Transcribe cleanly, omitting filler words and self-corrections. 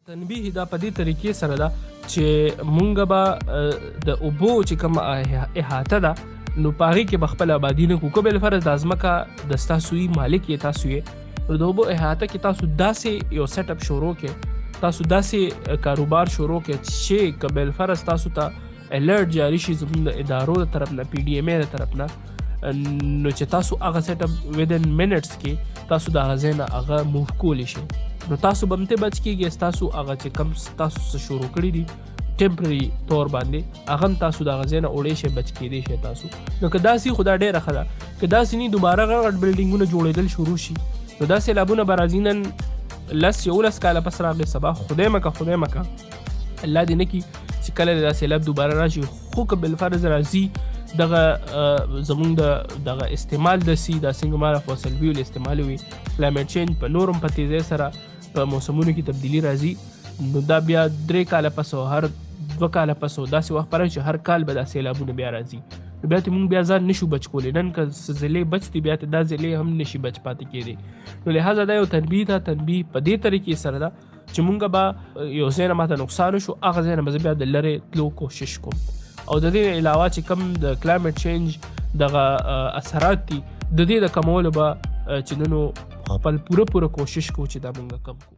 تنبیه دا په دې طریقې سره ده چې مونږ به د اوبو چې کوم احاطه ده نو په هغې کې به خپله آبادي نه کړو. که بالفرض دا ځمکه د ستاسو وي، مالک یې تاسو یې، نو د اوبو احاطه کې تاسو داسې یو سیټ اپ شروع کړئ، تاسو داسې کاروبار شروع کړئ چې که بالفرض تاسو ته الرټ جاري شي زموږ د ادارو د طرف نه، پی ډي ایم ای د طرف نه، نو چې تاسو هغه سیټ اپ ودن منټس کې تاسو د هغه ځای نه هغه موو کولی شئ، نو تاسو به همته بچ کېږئ. ستاسو هغه چې کم تاسو څه شروع کړي دي ټمپرري طور باندې، هغه هم تاسو د هغه ځای نه وړی شئ، بچ کېدی شئ تاسو. نو که داسې خو دا ډېره ښه ده. که داسې نه دوباره غټ بلډینګونه جوړېدل شروع شي، نو دا سیلابونه به راځي نن 10-11 کاله پس راغلی، سبا خدای مکه الله دې نه کړي چې کله دا سیلاب دوباره راشي. خو که بالفرض راځي دغه زمونږ د دغه استعمال د دا څنګه ماله فوسل فیول استعمال وي، کلایمټ چینج په نورم په تیزۍ سره په موسمونو کې تبدیلي راځي، نو دا بیا 3 کاله پس او هر 2 کاله پس او داسې وخت پر چې هر کال به دا سیلابونه بیا راځي، نو بیا ته مونږ بیا ځان نشو بچ کولی. نن که څه ضلعې بچ دي بیا ته دا ضلعې هم نشي بچ پاتې کېدی. نو لحاظه دا یو تنبیه ده. تنبیه په دې طریقې سره ده چې مونږ به یو ځای نه ماته نقصان وشو، هغه ځای نه به زه بیا د لرې تلو کوشش کوم. او د دې علاوه چې کوم د کلایمټ چینج دغه اثرات دي، د دې د کمولو به چې نن خپل پوره کوشش کوو چې دا مونږ کم کړو.